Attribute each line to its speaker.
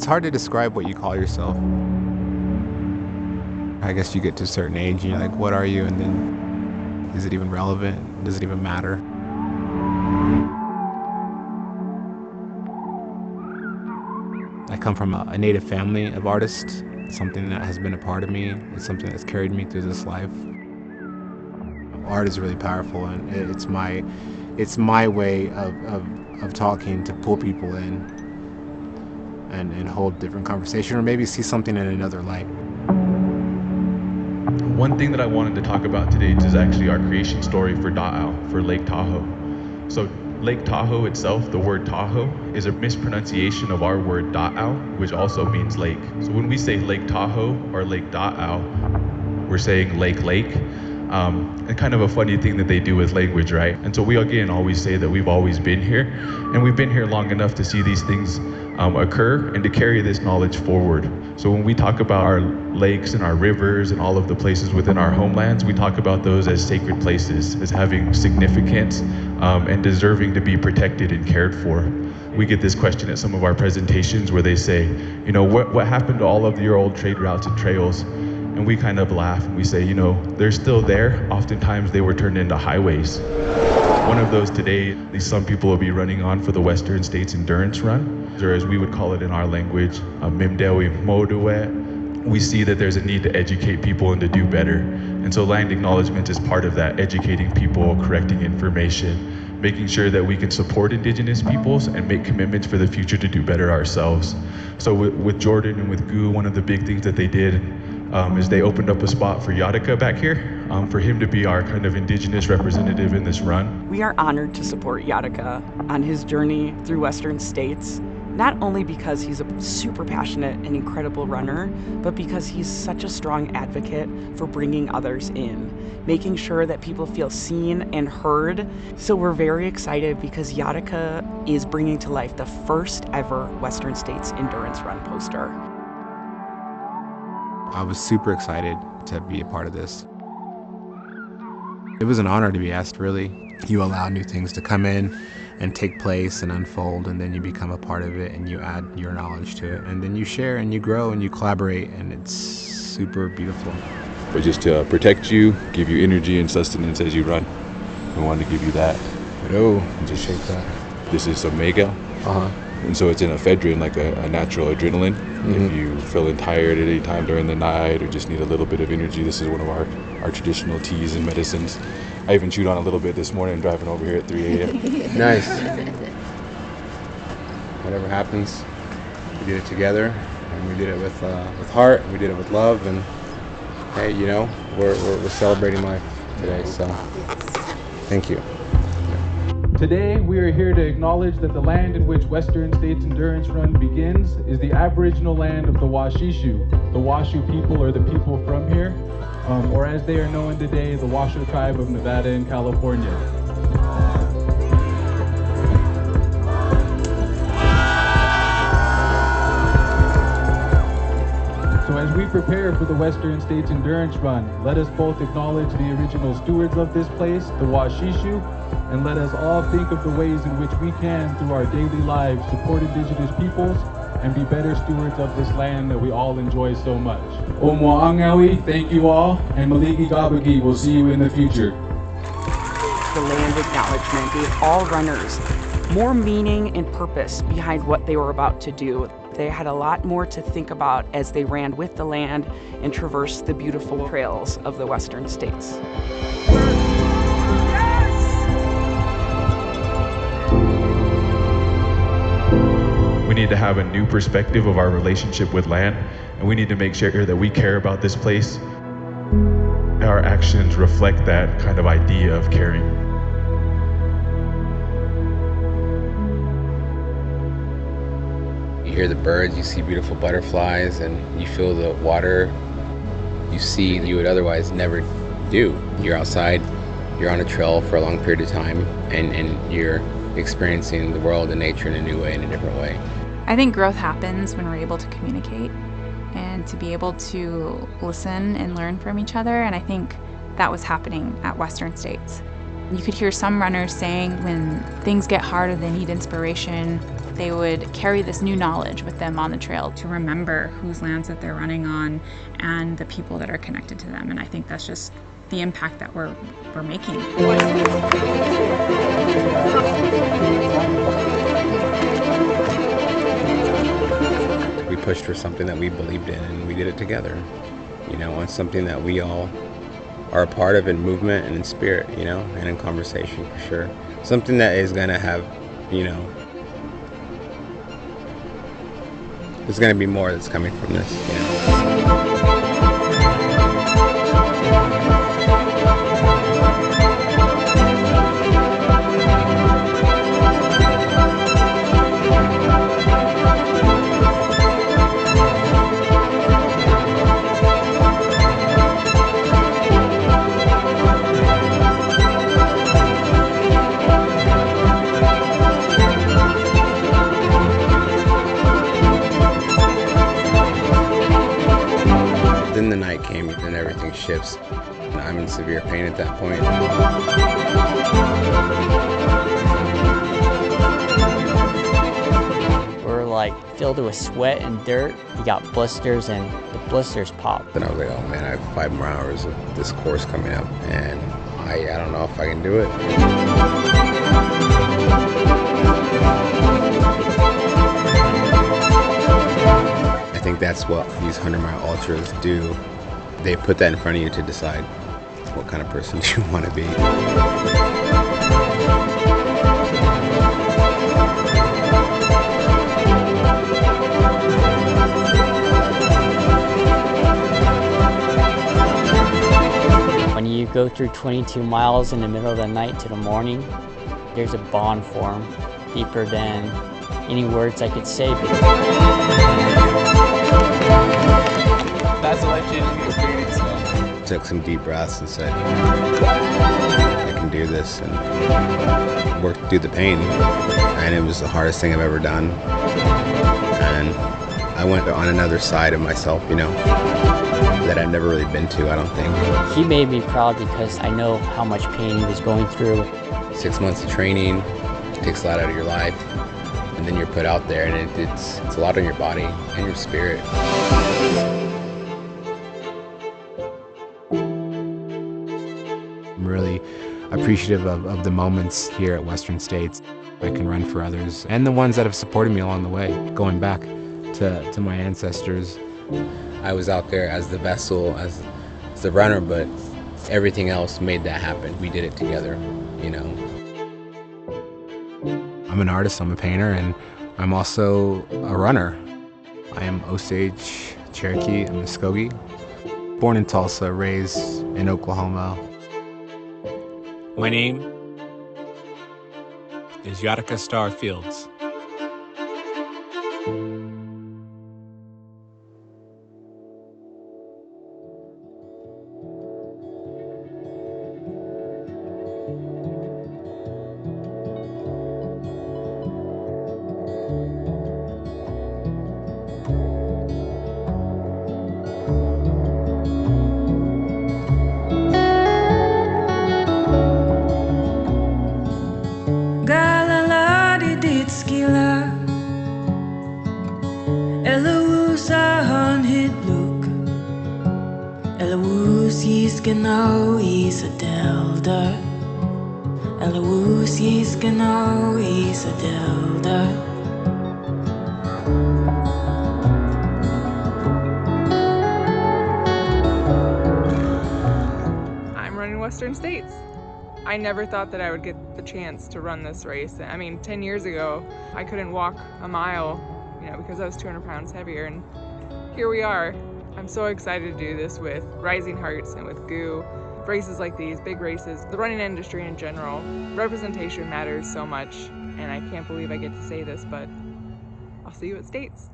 Speaker 1: It's hard to describe what you call yourself. I guess you get to a certain age and you're like, what are you? And then is it even relevant? Does it even matter? I come from a native family of artists. It's something that has been a part of me. It's something that's carried me through this life. Art is really powerful, and it's my way of talking to pull people in and hold different conversation, or maybe see something in another light.
Speaker 2: One thing that I wanted to talk about today is actually our creation story for Da'ao, for Lake Tahoe. So Lake Tahoe itself, the word Tahoe, is a mispronunciation of our word Da'ao, which also means lake. So when we say Lake Tahoe or Lake Da'ao, we're saying lake. And kind of a funny thing that they do with language, right? And so we again always say that we've always been here, and we've been here long enough to see these things occur and to carry this knowledge forward. So when we talk about our lakes and our rivers and all of the places within our homelands, we talk about those as sacred places, as having significance and deserving to be protected and cared for. We get this question at some of our presentations where they say, you know, what happened to all of your old trade routes and trails? And we kind of laugh and we say, you know, they're still there. Oftentimes they were turned into highways. One of those today, at least some people will be running on for the Western States Endurance Run, or as we would call it in our language, Mimdewi Moduet. We see that there's a need to educate people and to do better. And so land acknowledgement is part of that, educating people, correcting information, making sure that we can support Indigenous peoples and make commitments for the future to do better ourselves. So with Jordan and with Gu, one of the big things that they did is they opened up a spot for Yatika back here, for him to be our kind of Indigenous representative in this run.
Speaker 3: We are honored to support Yatika on his journey through Western states, not only because he's a super passionate and incredible runner, but because he's such a strong advocate for bringing others in, making sure that people feel seen and heard. So we're very excited because Yatika is bringing to life the first ever Western States Endurance Run poster.
Speaker 1: I was super excited to be a part of this. It was an honor to be asked, really. You allow new things to come in and take place and unfold, and then you become a part of it and you add your knowledge to it, and then you share and you grow and you collaborate, and it's super beautiful.
Speaker 4: But just to protect you, give you energy and sustenance as you run. We wanted to give you that.
Speaker 1: Oh, just shake that.
Speaker 4: This is omega. And so it's an ephedrine, like a natural adrenaline. If you're feeling tired at any time during the night or just need a little bit of energy, this is one of our traditional teas and medicines. I even chewed on a little bit this morning driving over here at 3 a.m.
Speaker 1: Nice. Whatever happens, we did it together, and we did it with heart, we did it with love, and hey, you know, we're celebrating life today, so thank you.
Speaker 5: Today, we are here to acknowledge that the land in which Western States Endurance Run begins is the Aboriginal land of the Washishu. The Washu people are the people from here, or as they are known today, the Washoe tribe of Nevada and California. So as we prepare for the Western States Endurance Run, let us both acknowledge the original stewards of this place, the Washishu, and let us all think of the ways in which we can, through our daily lives, support Indigenous peoples and be better stewards of this land that we all enjoy so much. Omwaangawi, thank you all, and Maliki Gabagi, we'll see you in the future.
Speaker 3: The land acknowledgement gave all runners more meaning and purpose behind what they were about to do. They had a lot more to think about as they ran with the land and traversed the beautiful trails of the Western states.
Speaker 2: We need to have a new perspective of our relationship with land, and we need to make sure that we care about this place. Our actions reflect that kind of idea of caring.
Speaker 6: You hear the birds, you see beautiful butterflies, and you feel the water you see you would otherwise never do. You're outside, you're on a trail for a long period of time, and you're experiencing the world and nature in a new way, in a different way.
Speaker 7: I think growth happens when we're able to communicate and to be able to listen and learn from each other, and I think that was happening at Western States. You could hear some runners saying when things get hard or they need inspiration, they would carry this new knowledge with them on the trail to remember whose lands that they're running on and the people that are connected to them. And I think that's just the impact that we're making.
Speaker 6: We pushed for something that we believed in, and we did it together, you know, on something that we all are a part of in movement and in spirit, you know, and in conversation for sure. Something that is gonna have, you know, there's gonna be more that's coming from this, you know. Then the night came and everything shifts. I'm in severe pain at that point.
Speaker 8: We're like filled with sweat and dirt. We got blisters and the blisters popped.
Speaker 6: Then I was like, oh man, I have 5 more hours of this course coming up and I don't know if I can do it. I think that's what these 100-mile ultras do. They put that in front of you to decide what kind of person you want to be.
Speaker 8: When you go through 22 miles in the middle of the night to the morning, there's a bond formed deeper than any words I could say.
Speaker 3: That's a life-changing experience.
Speaker 6: Took some deep breaths and said, I can do this, and worked through the pain. And it was the hardest thing I've ever done. And I went on another side of myself, you know, that I've never really been to, I don't think.
Speaker 8: He made me proud because I know how much pain he was going through.
Speaker 6: 6 months of training takes a lot out of your life. And then you're put out there, and it's a lot on your body and your spirit.
Speaker 1: I'm really appreciative of the moments here at Western States. I can run for others and the ones that have supported me along the way, going back to my ancestors.
Speaker 6: I was out there as the vessel, as the runner, but everything else made that happen. We did it together, you know.
Speaker 1: I'm an artist, I'm a painter, and I'm also a runner. I am Osage Cherokee and Muskogee. Born in Tulsa, raised in Oklahoma. My name is Yatika Starr Fields.
Speaker 9: Genau Isadelda, Elawusis genau Isadelda.
Speaker 10: I'm running Western States. I never thought that I would get the chance to run this race. I mean, 10 years ago, I couldn't walk a mile, you know, because I was 200 pounds heavier, and here we are. I'm so excited to do this with Rising Hearts and with GOO. Races like these, big races, the running industry in general, representation matters so much, and I can't believe I get to say this, but I'll see you at States.